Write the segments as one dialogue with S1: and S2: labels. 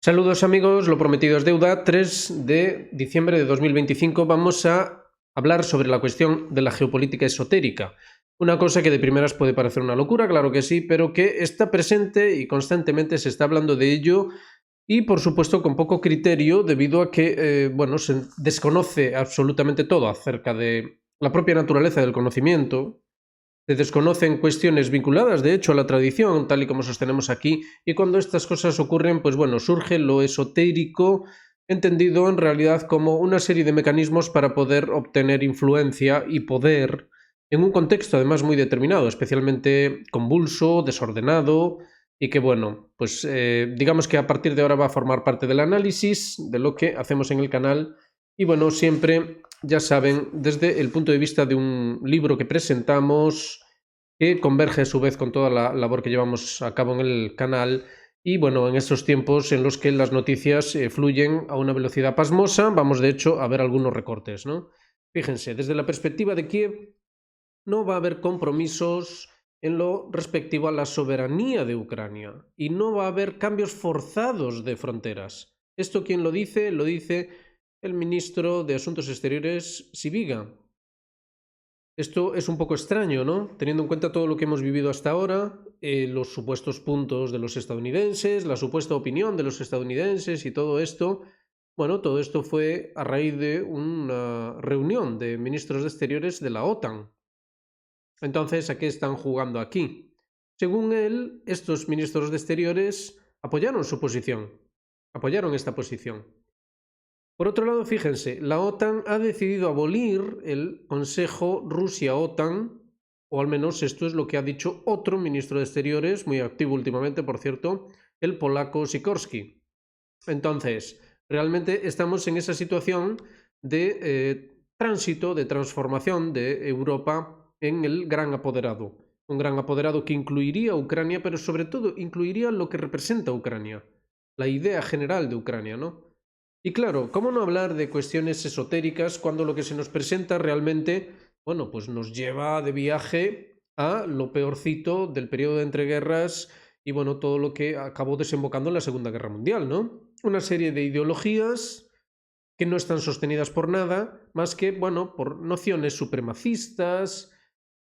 S1: Saludos amigos, lo prometido es deuda. 3 de diciembre de 2025 vamos a hablar sobre la cuestión de la geopolítica esotérica. Una cosa que de primeras puede parecer una locura, claro que sí, pero que está presente y constantemente se está hablando de ello y por supuesto con poco criterio debido a que se desconoce absolutamente todo acerca de la propia naturaleza del conocimiento. Se desconocen cuestiones vinculadas, de hecho, a la tradición, tal y como sostenemos aquí, y cuando estas cosas ocurren, pues bueno, surge lo esotérico, entendido en realidad como una serie de mecanismos para poder obtener influencia y poder en un contexto además muy determinado, especialmente convulso, desordenado, y que bueno, pues digamos que a partir de ahora va a formar parte del análisis de lo que hacemos en el canal, y bueno, siempre ya saben, desde el punto de vista de un libro que presentamos, que converge a su vez con toda la labor que llevamos a cabo en el canal. Y bueno, en estos tiempos en los que las noticias fluyen a una velocidad pasmosa, vamos de hecho a ver algunos recortes, ¿no? Fíjense, desde la perspectiva de Kiev, no va a haber compromisos en lo respectivo a la soberanía de Ucrania y no va a haber cambios forzados de fronteras. ¿Esto quién lo dice? Lo dice el ministro de Asuntos Exteriores, Sibiga. Esto es un poco extraño, ¿no? Teniendo en cuenta todo lo que hemos vivido hasta ahora, los supuestos puntos de los estadounidenses, la supuesta opinión de los estadounidenses y todo esto. Bueno, todo esto fue a raíz de una reunión de ministros de Exteriores de la OTAN. Entonces, ¿a qué están jugando aquí? Según él, estos ministros de Exteriores apoyaron su posición, apoyaron esta posición. Por otro lado, fíjense, la OTAN ha decidido abolir el Consejo Rusia-OTAN, o al menos esto es lo que ha dicho otro ministro de Exteriores, muy activo últimamente, por cierto, el polaco Sikorski. Entonces, realmente estamos en esa situación de tránsito, de transformación de Europa en el gran apoderado. Un gran apoderado que incluiría a Ucrania, pero sobre todo incluiría lo que representa Ucrania, la idea general de Ucrania, ¿no? Y claro, ¿cómo no hablar de cuestiones esotéricas cuando lo que se nos presenta realmente, bueno, pues nos lleva de viaje a lo peorcito del periodo de entreguerras y bueno, todo lo que acabó desembocando en la Segunda Guerra Mundial, ¿no? Una serie de ideologías que no están sostenidas por nada, más que, bueno, por nociones supremacistas,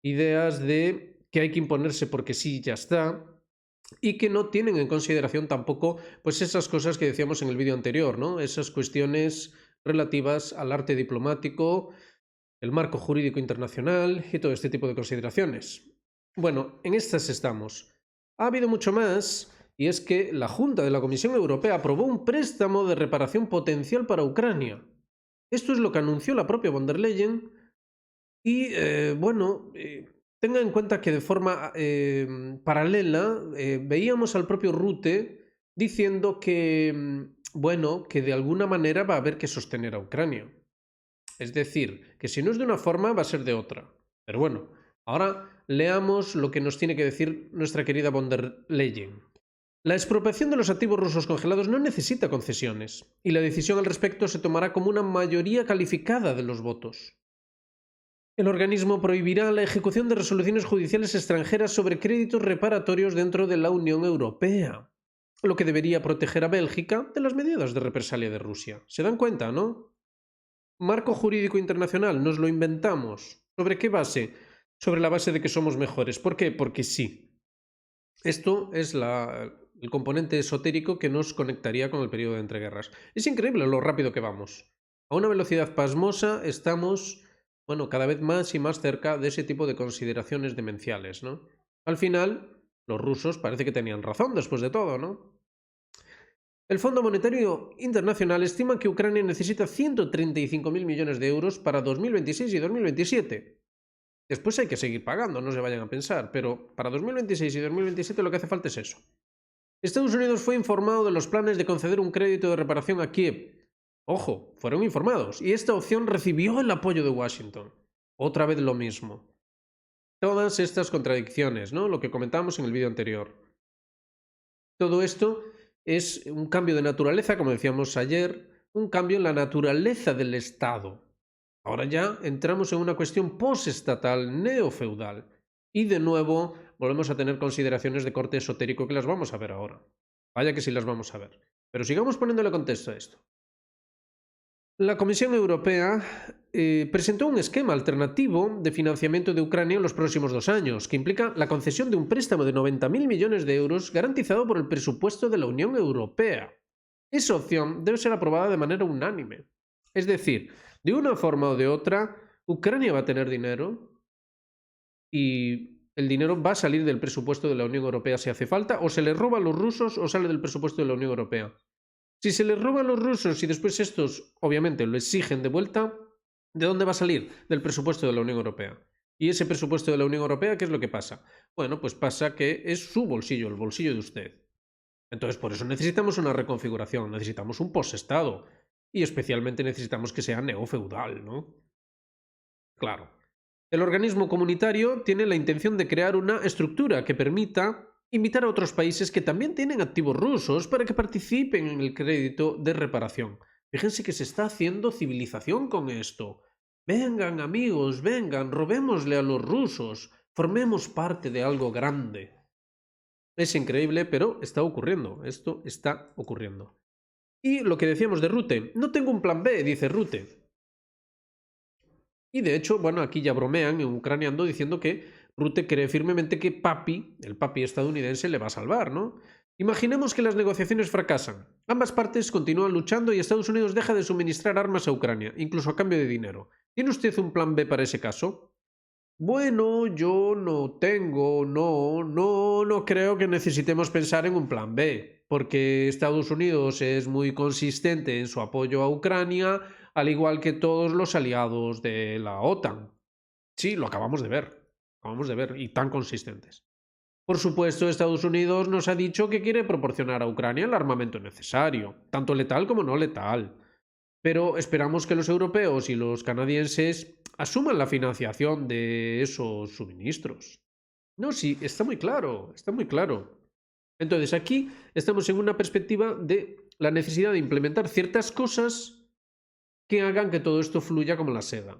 S1: ideas de que hay que imponerse porque sí, ya está, y que no tienen en consideración tampoco pues esas cosas que decíamos en el vídeo anterior, ¿no? Esas cuestiones relativas al arte diplomático, el marco jurídico internacional y todo este tipo de consideraciones. Bueno, en estas estamos. Ha habido mucho más, y es que la Junta de la Comisión Europea aprobó un préstamo de reparación potencial para Ucrania. Esto es lo que anunció la propia von der Leyen y, tenga en cuenta que de forma paralela veíamos al propio Rutte diciendo que, que de alguna manera va a haber que sostener a Ucrania. Es decir, que si no es de una forma, va a ser de otra. Pero bueno, ahora leamos lo que nos tiene que decir nuestra querida von der Leyen. La expropiación de los activos rusos congelados no necesita concesiones, y la decisión al respecto se tomará como una mayoría calificada de los votos. El organismo prohibirá la ejecución de resoluciones judiciales extranjeras sobre créditos reparatorios dentro de la Unión Europea, lo que debería proteger a Bélgica de las medidas de represalia de Rusia. ¿Se dan cuenta, no? Marco jurídico internacional, nos lo inventamos. ¿Sobre qué base? Sobre la base de que somos mejores. ¿Por qué? Porque sí. Esto es el componente esotérico que nos conectaría con el periodo de entreguerras. Es increíble lo rápido que vamos. A una velocidad pasmosa estamos, bueno, cada vez más y más cerca de ese tipo de consideraciones demenciales, ¿no? Al final, los rusos parece que tenían razón después de todo, ¿no? El Fondo Monetario Internacional estima que Ucrania necesita 135.000 millones de euros para 2026 y 2027. Después hay que seguir pagando, no se vayan a pensar, pero para 2026 y 2027 lo que hace falta es eso. Estados Unidos fue informado de los planes de conceder un crédito de reparación a Kiev. Ojo, fueron informados, y esta opción recibió el apoyo de Washington. Otra vez lo mismo. Todas estas contradicciones, ¿no? Lo que comentamos en el vídeo anterior. Todo esto es un cambio de naturaleza, como decíamos ayer, un cambio en la naturaleza del Estado. Ahora ya entramos en una cuestión postestatal, neofeudal. Y de nuevo volvemos a tener consideraciones de corte esotérico que las vamos a ver ahora. Vaya que sí las vamos a ver. Pero sigamos poniéndole contexto a esto. La Comisión Europea presentó un esquema alternativo de financiamiento de Ucrania en los próximos 2 años, que implica la concesión de un préstamo de 90.000 millones de euros garantizado por el presupuesto de la Unión Europea. Esa opción debe ser aprobada de manera unánime. Es decir, de una forma o de otra, Ucrania va a tener dinero y el dinero va a salir del presupuesto de la Unión Europea si hace falta, o se le roba a los rusos o sale del presupuesto de la Unión Europea. Si se les roba a los rusos y después estos, obviamente, lo exigen de vuelta, ¿de dónde va a salir? Del presupuesto de la Unión Europea. ¿Y ese presupuesto de la Unión Europea qué es lo que pasa? Bueno, pues pasa que es su bolsillo, el bolsillo de usted. Entonces, por eso necesitamos una reconfiguración, necesitamos un postestado. Y especialmente necesitamos que sea neofeudal, ¿no? Claro. El organismo comunitario tiene la intención de crear una estructura que permita invitar a otros países que también tienen activos rusos para que participen en el crédito de reparación. Fíjense que se está haciendo civilización con esto. Vengan, amigos, vengan, robémosle a los rusos, formemos parte de algo grande. Es increíble, pero está ocurriendo, esto está ocurriendo. Y lo que decíamos de Rute, no tengo un plan B, dice Rute. Y de hecho, bueno, aquí ya bromean en ucraniano diciendo que Rute cree firmemente que el papi estadounidense, le va a salvar, ¿no? Imaginemos que las negociaciones fracasan. Ambas partes continúan luchando y Estados Unidos deja de suministrar armas a Ucrania, incluso a cambio de dinero. ¿Tiene usted un plan B para ese caso? Bueno, yo no tengo, no creo que necesitemos pensar en un plan B, porque Estados Unidos es muy consistente en su apoyo a Ucrania, al igual que todos los aliados de la OTAN. Sí, lo acabamos de ver, y tan consistentes. Por supuesto, Estados Unidos nos ha dicho que quiere proporcionar a Ucrania el armamento necesario, tanto letal como no letal. Pero esperamos que los europeos y los canadienses asuman la financiación de esos suministros. No, sí, está muy claro, está muy claro. Entonces aquí estamos en una perspectiva de la necesidad de implementar ciertas cosas que hagan que todo esto fluya como la seda.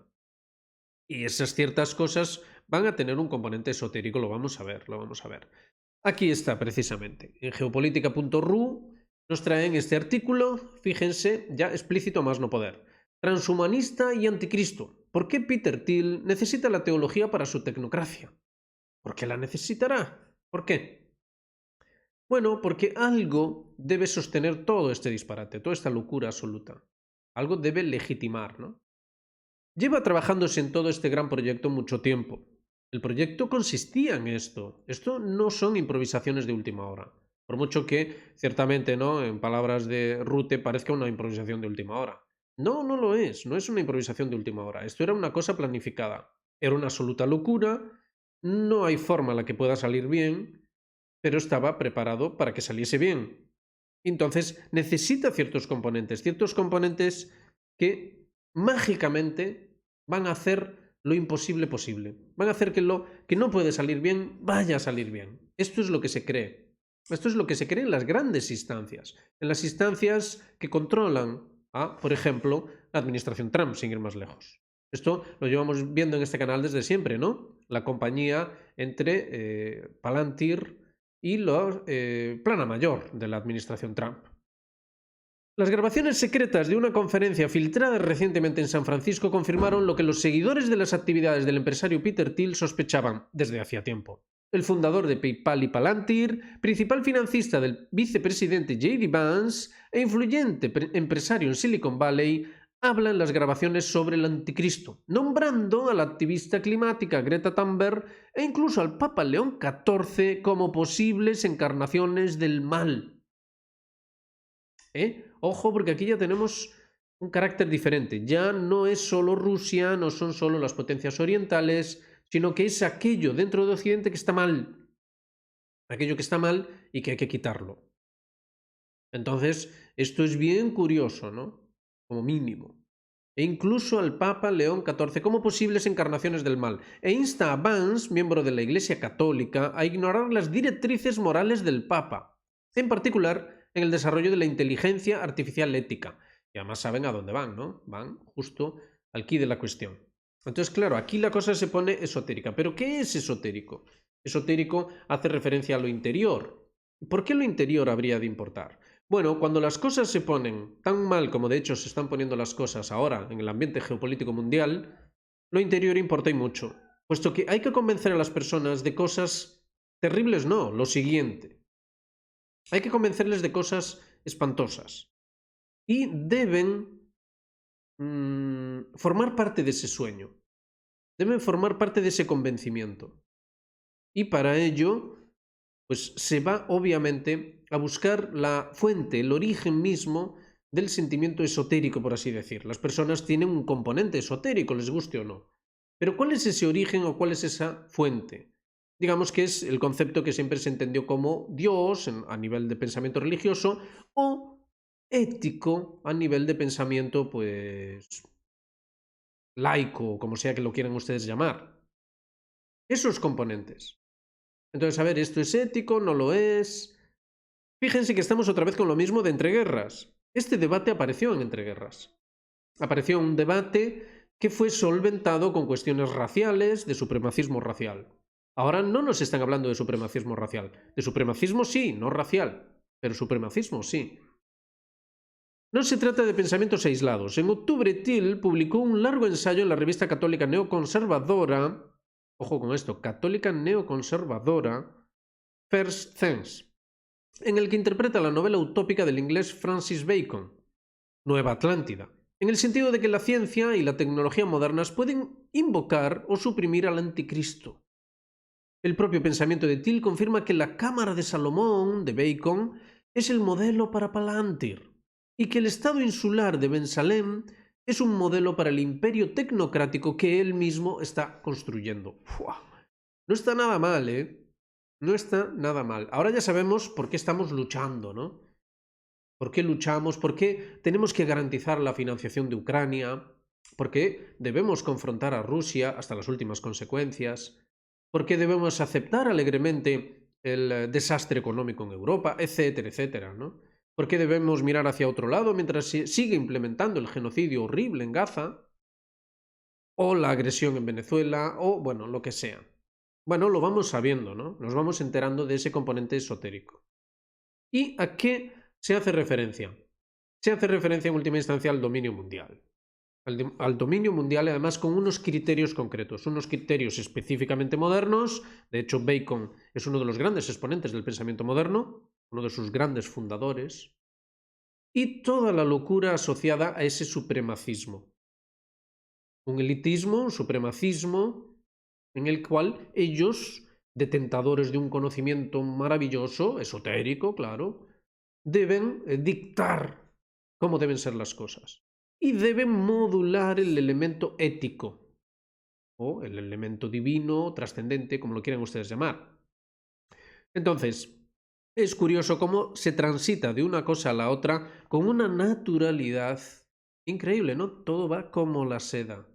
S1: Y esas ciertas cosas van a tener un componente esotérico, lo vamos a ver, lo vamos a ver. Aquí está precisamente, en geopolítica.ru nos traen este artículo, fíjense, ya explícito a más no poder. Transhumanista y anticristo. ¿Por qué Peter Thiel necesita la teología para su tecnocracia? ¿Por qué la necesitará? ¿Por qué? Bueno, porque algo debe sostener todo este disparate, toda esta locura absoluta. Algo debe legitimar, ¿no? Lleva trabajándose en todo este gran proyecto mucho tiempo. El proyecto consistía en esto. Esto no son improvisaciones de última hora. Por mucho que, ciertamente, ¿no?, en palabras de Rute, parezca una improvisación de última hora. No, no lo es. No es una improvisación de última hora. Esto era una cosa planificada. Era una absoluta locura. No hay forma en la que pueda salir bien, pero estaba preparado para que saliese bien. Entonces, necesita ciertos componentes que mágicamente van a hacer lo imposible posible. Van a hacer que lo que no puede salir bien, vaya a salir bien. Esto es lo que se cree. Esto es lo que se cree en las grandes instancias. En las instancias que controlan a, por ejemplo, la administración Trump, sin ir más lejos. Esto lo llevamos viendo en este canal desde siempre, ¿no? La compañía entre Palantir y la plana mayor de la administración Trump. Las grabaciones secretas de una conferencia filtrada recientemente en San Francisco confirmaron lo que los seguidores de las actividades del empresario Peter Thiel sospechaban desde hacía tiempo. El fundador de PayPal y Palantir, principal financista del vicepresidente J.D. Vance e influyente empresario en Silicon Valley, habla en las grabaciones sobre el anticristo, nombrando a la activista climática Greta Thunberg e incluso al Papa León XIV como posibles encarnaciones del mal. Ojo, porque aquí ya tenemos un carácter diferente. Ya no es solo Rusia, no son solo las potencias orientales, sino que es aquello dentro de Occidente que está mal. Aquello que está mal y que hay que quitarlo. Entonces, esto es bien curioso, ¿no? Como mínimo. E incluso al Papa León XIV como posibles encarnaciones del mal. E insta a Vance, miembro de la Iglesia Católica, a ignorar las directrices morales del Papa. En particular, en el desarrollo de la inteligencia artificial ética. Y además saben a dónde van, ¿no? Van justo al quid de la cuestión. Entonces, claro, aquí la cosa se pone esotérica. ¿Pero qué es esotérico? Esotérico hace referencia a lo interior. ¿Por qué lo interior habría de importar? Bueno, cuando las cosas se ponen tan mal como de hecho se están poniendo las cosas ahora en el ambiente geopolítico mundial, lo interior importa y mucho, puesto que hay que convencer a las personas de cosas terribles, no, lo siguiente. Hay que convencerles de cosas espantosas y deben formar parte de ese sueño, deben formar parte de ese convencimiento. Y para ello, pues se va obviamente a buscar la fuente, el origen mismo del sentimiento esotérico, por así decir. Las personas tienen un componente esotérico, les guste o no. Pero ¿cuál es ese origen o cuál es esa fuente? Digamos que es el concepto que siempre se entendió como Dios a nivel de pensamiento religioso o ético a nivel de pensamiento, pues, laico, como sea que lo quieran ustedes llamar. Esos componentes. Entonces, a ver, ¿esto es ético? ¿No lo es? Fíjense que estamos otra vez con lo mismo de entreguerras. Este debate apareció en entreguerras. Apareció un debate que fue solventado con cuestiones raciales, de supremacismo racial. Ahora no nos están hablando de supremacismo racial. De supremacismo sí, no racial, pero supremacismo sí. No se trata de pensamientos aislados. En octubre, Till publicó un largo ensayo en la revista católica neoconservadora, ojo con esto, católica neoconservadora, First Things, en el que interpreta la novela utópica del inglés Francis Bacon, Nueva Atlántida, en el sentido de que la ciencia y la tecnología modernas pueden invocar o suprimir al anticristo. El propio pensamiento de Till confirma que la Cámara de Salomón de Bacon es el modelo para Palantir y que el Estado insular de Ben Salem es un modelo para el imperio tecnocrático que él mismo está construyendo. ¡Fua! No está nada mal, ¿eh? No está nada mal. Ahora ya sabemos por qué estamos luchando, ¿no? ¿Por qué luchamos? ¿Por qué tenemos que garantizar la financiación de Ucrania? ¿Por qué debemos confrontar a Rusia hasta las últimas consecuencias? ¿Por qué debemos aceptar alegremente el desastre económico en Europa? Etcétera, etcétera, ¿no? ¿Por qué debemos mirar hacia otro lado mientras se sigue implementando el genocidio horrible en Gaza? O la agresión en Venezuela, o bueno, lo que sea. Bueno, lo vamos sabiendo, ¿no? Nos vamos enterando de ese componente esotérico. ¿Y a qué se hace referencia? Se hace referencia en última instancia al dominio mundial. Al dominio mundial, además con unos criterios concretos, unos criterios específicamente modernos. De hecho, Bacon es uno de los grandes exponentes del pensamiento moderno, uno de sus grandes fundadores, y toda la locura asociada a ese supremacismo. Un elitismo, un supremacismo, en el cual ellos, detentadores de un conocimiento maravilloso, esotérico, claro, deben dictar cómo deben ser las cosas. Y deben modular el elemento ético, o el elemento divino, trascendente, como lo quieran ustedes llamar. Entonces, es curioso cómo se transita de una cosa a la otra con una naturalidad increíble, ¿no? Todo va como la seda.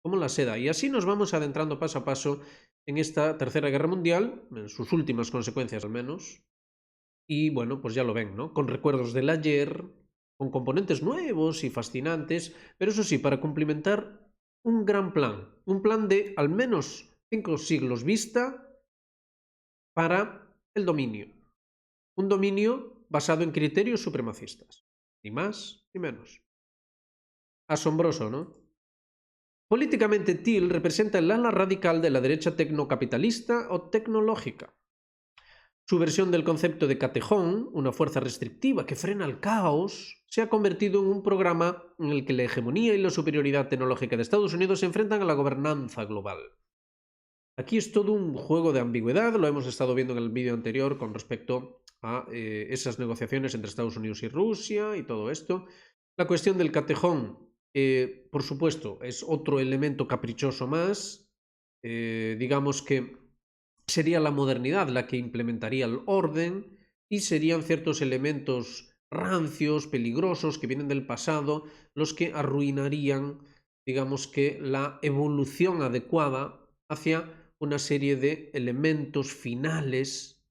S1: Como la seda. Y así nos vamos adentrando paso a paso en esta Tercera Guerra Mundial, en sus últimas consecuencias al menos. Y bueno, pues ya lo ven, ¿no? Con recuerdos del ayer, con componentes nuevos y fascinantes, pero eso sí, para cumplimentar un gran plan. Un plan de al menos 5 siglos vista para el dominio. Un dominio basado en criterios supremacistas. Ni más ni menos. Asombroso, ¿no? Políticamente, Till representa el ala radical de la derecha tecnocapitalista o tecnológica. Su versión del concepto de catejón, una fuerza restrictiva que frena el caos, se ha convertido en un programa en el que la hegemonía y la superioridad tecnológica de Estados Unidos se enfrentan a la gobernanza global. Aquí es todo un juego de ambigüedad, lo hemos estado viendo en el vídeo anterior con respecto a esas negociaciones entre Estados Unidos y Rusia y todo esto. La cuestión del catejón, por supuesto, es otro elemento caprichoso más. Digamos que sería la modernidad la que implementaría el orden y serían ciertos elementos rancios, peligrosos, que vienen del pasado, los que arruinarían, digamos que, la evolución adecuada hacia una serie de elementos finales,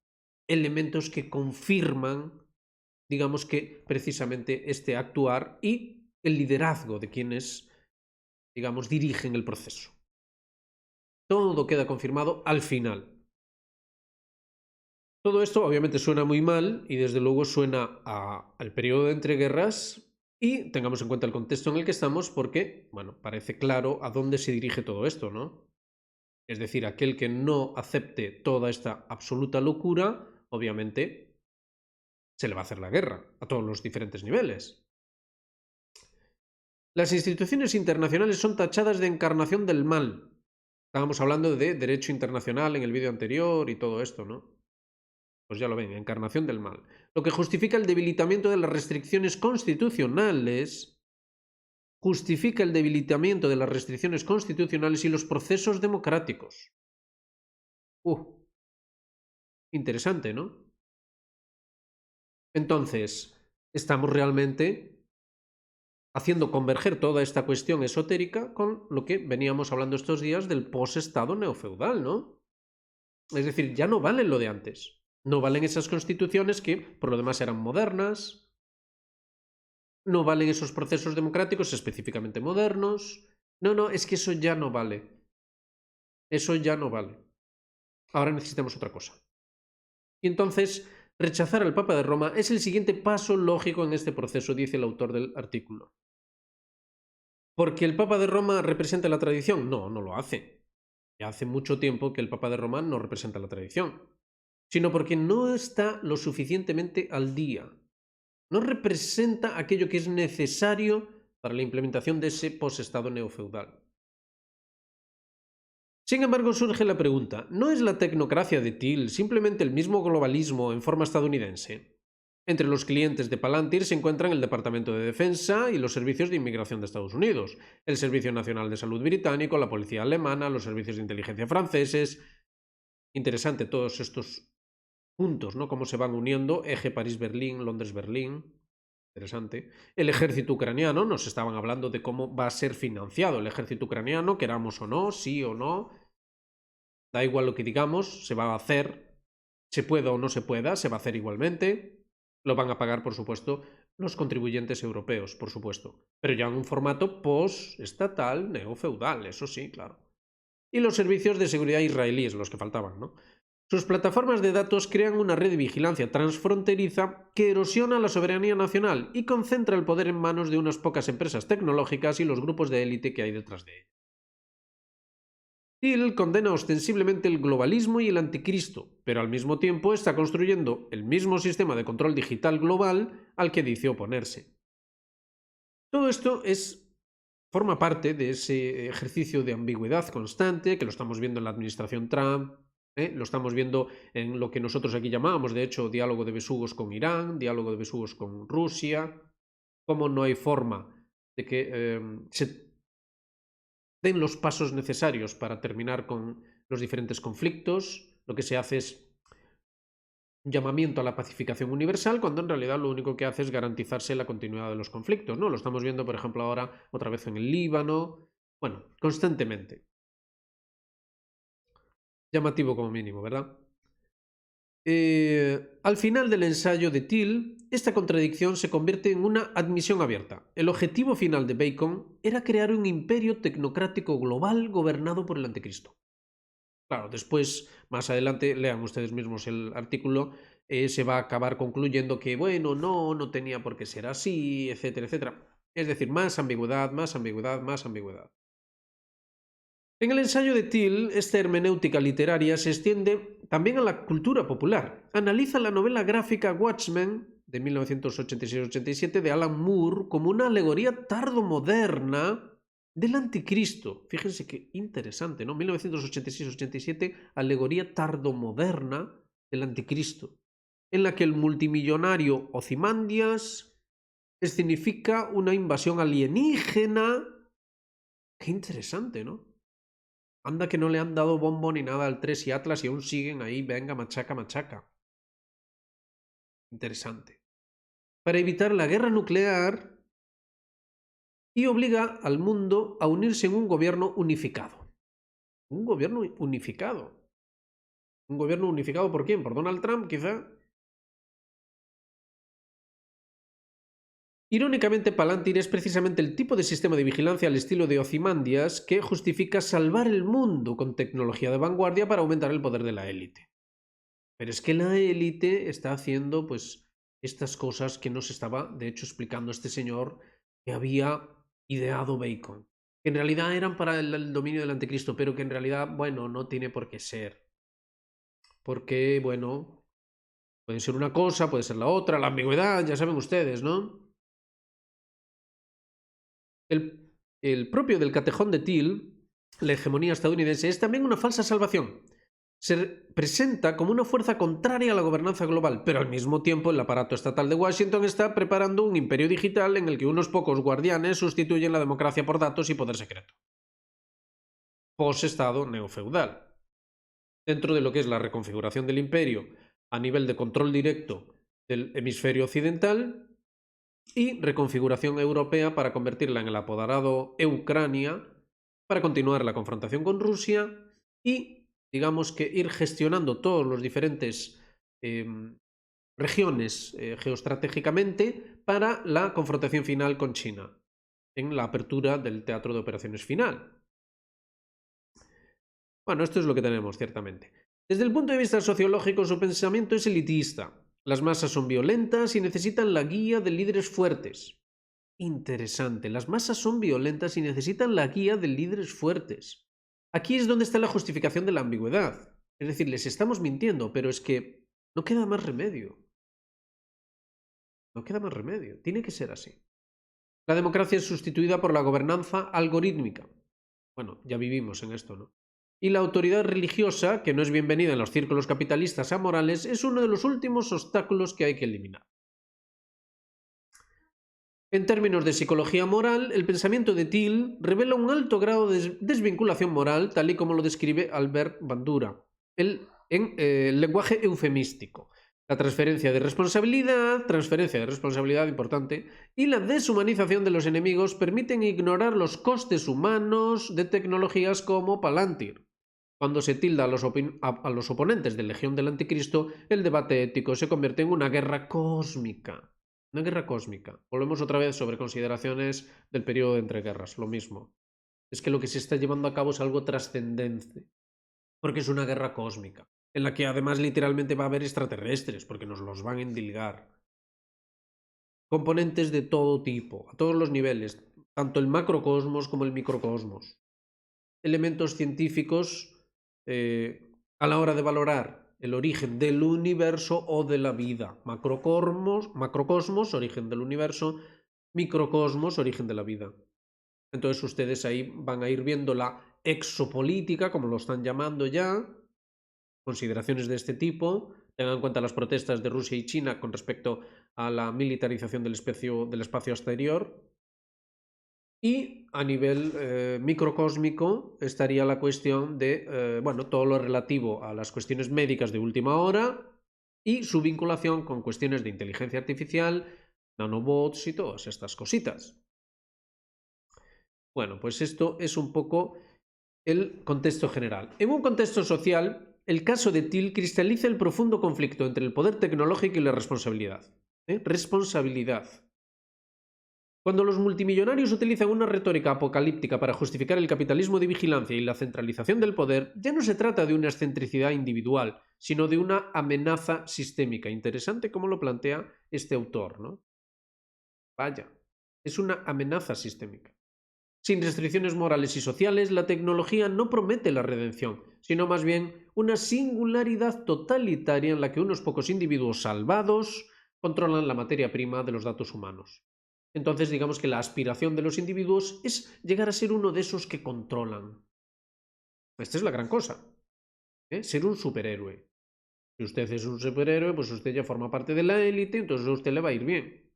S1: elementos que confirman, digamos que, precisamente este actuar y el liderazgo de quienes, digamos, dirigen el proceso. Todo queda confirmado al final. Todo esto obviamente suena muy mal y desde luego suena al periodo de entreguerras y tengamos en cuenta el contexto en el que estamos porque, bueno, parece claro a dónde se dirige todo esto, ¿no? Es decir, aquel que no acepte toda esta absoluta locura, obviamente se le va a hacer la guerra a todos los diferentes niveles. Las instituciones internacionales son tachadas de encarnación del mal. Estábamos hablando de derecho internacional en el vídeo anterior y todo esto, ¿no? Pues ya lo ven, encarnación del mal. Lo que justifica el debilitamiento de las restricciones constitucionales, y los procesos democráticos. Interesante, ¿no? Entonces, estamos realmente haciendo converger toda esta cuestión esotérica con lo que veníamos hablando estos días del post-estado neofeudal, ¿no? Es decir, ya no valen lo de antes. No valen esas constituciones que, por lo demás, eran modernas. No valen esos procesos democráticos específicamente modernos. No, es que eso ya no vale. Eso ya no vale. Ahora necesitamos otra cosa. Y entonces, rechazar al Papa de Roma es el siguiente paso lógico en este proceso, dice el autor del artículo. ¿Porque el Papa de Roma representa la tradición? No, no lo hace. Ya hace mucho tiempo que el Papa de Roma no representa la tradición, sino porque no está lo suficientemente al día. No representa aquello que es necesario para la implementación de ese posestado neofeudal. Sin embargo, surge la pregunta, ¿no es la tecnocracia de Thiel simplemente el mismo globalismo en forma estadounidense? Entre los clientes de Palantir se encuentran el Departamento de Defensa y los servicios de inmigración de Estados Unidos, el Servicio Nacional de Salud británico, la policía alemana, los servicios de inteligencia franceses. Interesante todos estos puntos, ¿no? Cómo se van uniendo, eje París-Berlín, Londres-Berlín. Interesante. El ejército ucraniano, nos estaban hablando de cómo va a ser financiado el ejército ucraniano, queramos o no, sí o no. Da igual lo que digamos, se va a hacer, se pueda o no se pueda, se va a hacer igualmente. Lo van a pagar, por supuesto, los contribuyentes europeos, por supuesto. Pero ya en un formato post-estatal, neofeudal, eso sí, claro. Y los servicios de seguridad israelíes, los que faltaban, ¿no? Sus plataformas de datos crean una red de vigilancia transfronteriza que erosiona la soberanía nacional y concentra el poder en manos de unas pocas empresas tecnológicas y los grupos de élite que hay detrás de ella. Thiel condena ostensiblemente el globalismo y el anticristo, pero al mismo tiempo está construyendo el mismo sistema de control digital global al que dice oponerse. Todo esto forma parte de ese ejercicio de ambigüedad constante que lo estamos viendo en la administración Trump, lo estamos viendo en lo que nosotros aquí llamamos, de hecho, diálogo de besugos con Irán, diálogo de besugos con Rusia, cómo no hay forma de que se den los pasos necesarios para terminar con los diferentes conflictos. Lo que se hace es un llamamiento a la pacificación universal, cuando en realidad lo único que hace es garantizarse la continuidad de los conflictos, ¿no? Lo estamos viendo, por ejemplo, ahora otra vez en el Líbano, bueno, constantemente. Llamativo como mínimo, ¿verdad? Al final del ensayo de Thiel, esta contradicción se convierte en una admisión abierta. El objetivo final de Bacon era crear un imperio tecnocrático global gobernado por el anticristo. Claro, después, más adelante, lean ustedes mismos el artículo, se va a acabar concluyendo que, bueno, no tenía por qué ser así, etcétera, etcétera. Es decir, más ambigüedad, más ambigüedad, más ambigüedad. En el ensayo de Thiel, esta hermenéutica literaria se extiende también a la cultura popular. Analiza la novela gráfica Watchmen de 1986-87 de Alan Moore como una alegoría tardomoderna del anticristo. Fíjense qué interesante, ¿no? 1986-87, alegoría tardomoderna del anticristo, en la que el multimillonario Ozymandias escenifica una invasión alienígena. Qué interesante, ¿no? Anda que no le han dado bombo ni nada al 3 y Atlas y aún siguen ahí, venga, machaca, machaca. Interesante. Para evitar la guerra nuclear y obliga al mundo a unirse en un gobierno unificado. Un gobierno unificado. ¿Un gobierno unificado por quién? ¿Por Donald Trump, quizá? Irónicamente, Palantir es precisamente el tipo de sistema de vigilancia al estilo de Ozymandias que justifica salvar el mundo con tecnología de vanguardia para aumentar el poder de la élite. Pero es que la élite está haciendo, pues, estas cosas que nos estaba, de hecho, explicando este señor que había ideado Bacon. Que en realidad eran para el dominio del anticristo, pero que en realidad, bueno, no tiene por qué ser. Porque, bueno, puede ser una cosa, puede ser la otra, la ambigüedad, ya saben ustedes, ¿no? El propio del Catejón de Till, la hegemonía estadounidense, es también una falsa salvación. Se presenta como una fuerza contraria a la gobernanza global, pero al mismo tiempo el aparato estatal de Washington está preparando un imperio digital en el que unos pocos guardianes sustituyen la democracia por datos y poder secreto. Pos-estado neofeudal. Dentro de lo que es la reconfiguración del imperio a nivel de control directo del hemisferio occidental y reconfiguración europea para convertirla en el apoderado Ucrania, para continuar la confrontación con Rusia y, digamos que, ir gestionando todos los diferentes regiones geoestratégicamente para la confrontación final con China, en la apertura del teatro de operaciones final. Bueno, esto es lo que tenemos, ciertamente. Desde el punto de vista sociológico, su pensamiento es elitista. Las masas son violentas y necesitan la guía de líderes fuertes. Interesante, las masas son violentas y necesitan la guía de líderes fuertes. Aquí es donde está la justificación de la ambigüedad. Es decir, les estamos mintiendo, pero es que no queda más remedio. No queda más remedio. Tiene que ser así. La democracia es sustituida por la gobernanza algorítmica. Bueno, ya vivimos en esto, ¿no? Y la autoridad religiosa, que no es bienvenida en los círculos capitalistas amorales, es uno de los últimos obstáculos que hay que eliminar. En términos de psicología moral, el pensamiento de Till revela un alto grado de desvinculación moral, tal y como lo describe Albert Bandura, en el lenguaje eufemístico. La transferencia de responsabilidad importante, y la deshumanización de los enemigos permiten ignorar los costes humanos de tecnologías como Palantir. Cuando se tilda a los oponentes de Legión del Anticristo, el debate ético se convierte en una guerra cósmica. Una guerra cósmica. Volvemos otra vez sobre consideraciones del periodo de entreguerras. Lo mismo. Es que lo que se está llevando a cabo es algo trascendente. Porque es una guerra cósmica. En la que además literalmente va a haber extraterrestres. Porque nos los van a endilgar. Componentes de todo tipo. A todos los niveles. Tanto el macrocosmos como el microcosmos. Elementos científicos a la hora de valorar el origen del universo o de la vida. Macrocosmos, origen del universo, microcosmos, origen de la vida. Entonces ustedes ahí van a ir viendo la exopolítica, como lo están llamando ya, consideraciones de este tipo. Tengan en cuenta las protestas de Rusia y China con respecto a la militarización del espacio exterior. Y a nivel microcósmico estaría la cuestión de, bueno, todo lo relativo a las cuestiones médicas de última hora y su vinculación con cuestiones de inteligencia artificial, nanobots y todas estas cositas. Bueno, pues esto es un poco el contexto general. En un contexto social, el caso de Till cristaliza el profundo conflicto entre el poder tecnológico y la responsabilidad. Responsabilidad. Cuando los multimillonarios utilizan una retórica apocalíptica para justificar el capitalismo de vigilancia y la centralización del poder, ya no se trata de una excentricidad individual, sino de una amenaza sistémica. Interesante cómo lo plantea este autor, ¿no? Vaya, es una amenaza sistémica. Sin restricciones morales y sociales, la tecnología no promete la redención, sino más bien una singularidad totalitaria en la que unos pocos individuos salvados controlan la materia prima de los datos humanos. Entonces, digamos que la aspiración de los individuos es llegar a ser uno de esos que controlan. Esta es la gran cosa. Ser un superhéroe. Si usted es un superhéroe, pues usted ya forma parte de la élite, entonces a usted le va a ir bien.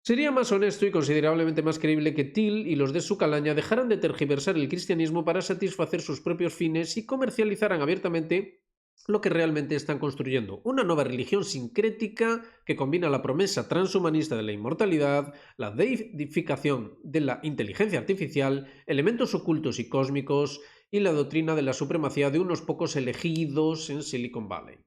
S1: Sería más honesto y considerablemente más creíble que Till y los de su calaña dejaran de tergiversar el cristianismo para satisfacer sus propios fines y comercializaran abiertamente lo que realmente están construyendo, una nueva religión sincrética que combina la promesa transhumanista de la inmortalidad, la deificación de la inteligencia artificial, elementos ocultos y cósmicos y la doctrina de la supremacía de unos pocos elegidos en Silicon Valley.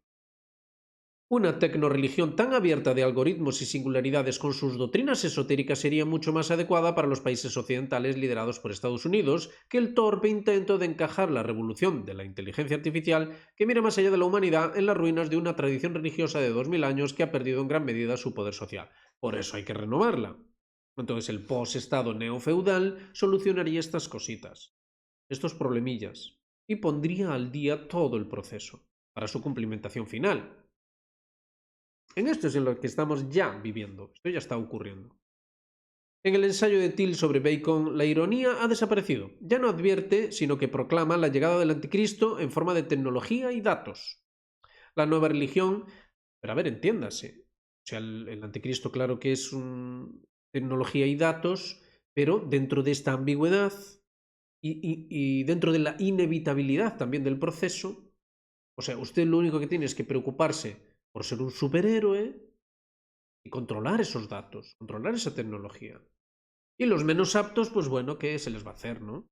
S1: Una tecnoreligión tan abierta de algoritmos y singularidades con sus doctrinas esotéricas sería mucho más adecuada para los países occidentales liderados por Estados Unidos que el torpe intento de encajar la revolución de la inteligencia artificial que mira más allá de la humanidad en las ruinas de una tradición religiosa de 2000 años que ha perdido en gran medida su poder social. Por eso hay que renovarla. Entonces el post-estado neofeudal solucionaría estas cositas, estos problemillas, y pondría al día todo el proceso para su cumplimentación final. En esto es en lo que estamos ya viviendo. Esto ya está ocurriendo. En el ensayo de Till sobre Bacon, la ironía ha desaparecido. Ya no advierte, sino que proclama la llegada del anticristo en forma de tecnología y datos. La nueva religión, pero a ver, entiéndase. O sea, el anticristo claro que es tecnología y datos, pero dentro de esta ambigüedad y dentro de la inevitabilidad también del proceso, o sea, usted lo único que tiene es que preocuparse por ser un superhéroe y controlar esos datos, controlar esa tecnología. Y los menos aptos, pues bueno, ¿qué se les va a hacer, no?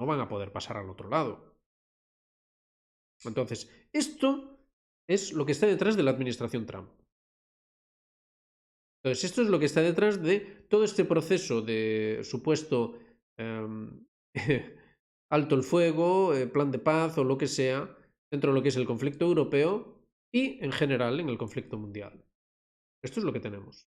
S1: No van a poder pasar al otro lado. Entonces, esto es lo que está detrás de la administración Trump. Entonces, esto es lo que está detrás de todo este proceso de supuesto alto el fuego, plan de paz o lo que sea, dentro de lo que es el conflicto europeo y en general en el conflicto mundial. Esto es lo que tenemos.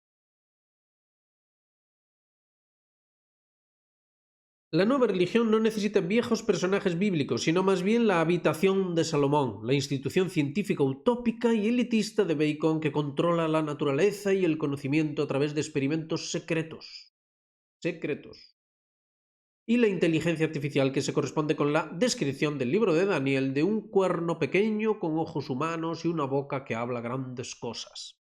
S1: La nueva religión no necesita viejos personajes bíblicos, sino más bien la habitación de Salomón, la institución científica utópica y elitista de Bacon que controla la naturaleza y el conocimiento a través de experimentos secretos. Secretos. Y la inteligencia artificial que se corresponde con la descripción del libro de Daniel de un cuerno pequeño con ojos humanos y una boca que habla grandes cosas.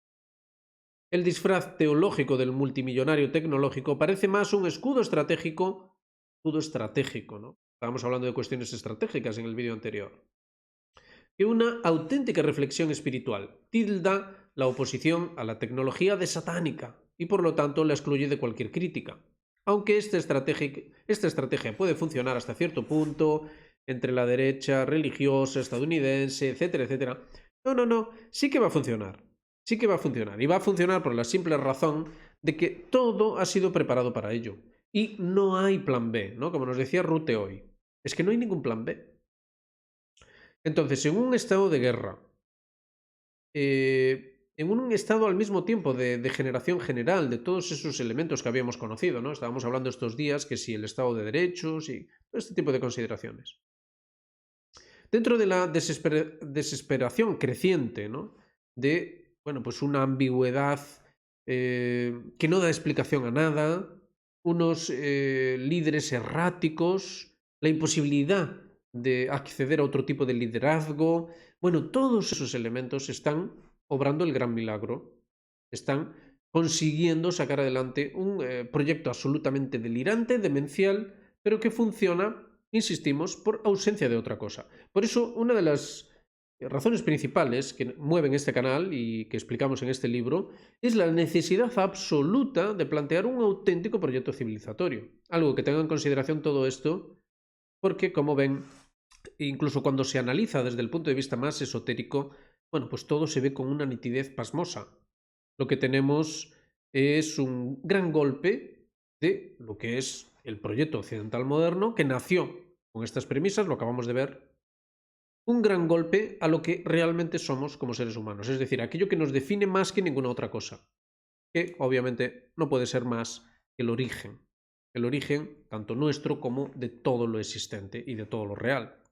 S1: El disfraz teológico del multimillonario tecnológico parece más un escudo estratégico, ¿no? Estábamos hablando de cuestiones estratégicas en el vídeo anterior. Que una auténtica reflexión espiritual. Tilda la oposición a la tecnología de satánica y por lo tanto la excluye de cualquier crítica. Aunque esta estrategia puede funcionar hasta cierto punto entre la derecha religiosa estadounidense, etcétera, etcétera. No, sí que va a funcionar. Sí que va a funcionar. Y va a funcionar por la simple razón de que todo ha sido preparado para ello. Y no hay plan B, ¿no? Como nos decía Rute hoy. Es que no hay ningún plan B. Entonces, en un estado de guerra, en un estado al mismo tiempo de degeneración general de todos esos elementos que habíamos conocido, ¿no? Estábamos hablando estos días que si el Estado de Derechos y todo este tipo de consideraciones. Dentro de la desesperación creciente, ¿no? De, bueno, pues una ambigüedad que no da explicación a nada, unos líderes erráticos, la imposibilidad de acceder a otro tipo de liderazgo. Bueno, todos esos elementos están obrando el gran milagro, están consiguiendo sacar adelante un proyecto absolutamente delirante, demencial, pero que funciona, insistimos, por ausencia de otra cosa. Por eso, una de las razones principales que mueven este canal y que explicamos en este libro es la necesidad absoluta de plantear un auténtico proyecto civilizatorio. Algo que tenga en consideración todo esto, porque, como ven, incluso cuando se analiza desde el punto de vista más esotérico, bueno, pues todo se ve con una nitidez pasmosa. Lo que tenemos es un gran golpe de lo que es el proyecto occidental moderno, que nació con estas premisas, lo acabamos de ver, un gran golpe a lo que realmente somos como seres humanos, es decir, aquello que nos define más que ninguna otra cosa, que obviamente no puede ser más que el origen tanto nuestro como de todo lo existente y de todo lo real.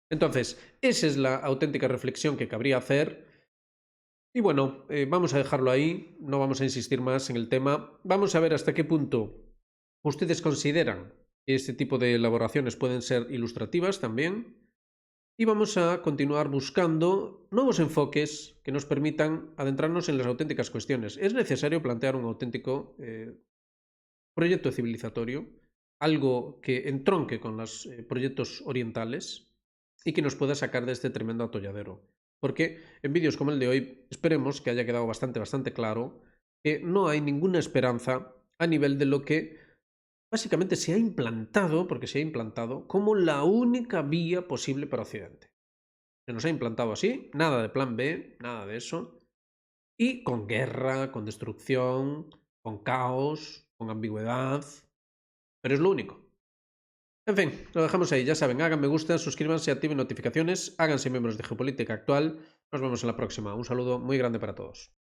S1: Entonces, esa es la auténtica reflexión que cabría hacer. Y bueno, vamos a dejarlo ahí, no vamos a insistir más en el tema. Vamos a ver hasta qué punto ustedes consideran que este tipo de elaboraciones pueden ser ilustrativas también. Y vamos a continuar buscando nuevos enfoques que nos permitan adentrarnos en las auténticas cuestiones. Es necesario plantear un auténtico proyecto civilizatorio, algo que entronque con los proyectos orientales y que nos pueda sacar de este tremendo atolladero. Porque en vídeos como el de hoy esperemos que haya quedado bastante claro que no hay ninguna esperanza a nivel de lo que básicamente se ha implantado, porque se ha implantado como la única vía posible para Occidente. Se nos ha implantado así, nada de plan B, nada de eso. Y con guerra, con destrucción, con caos, con ambigüedad. Pero es lo único. En fin, lo dejamos ahí, ya saben, hagan me gusta, suscríbanse, activen notificaciones, háganse miembros de Geopolítica Actual. Nos vemos en la próxima. Un saludo muy grande para todos.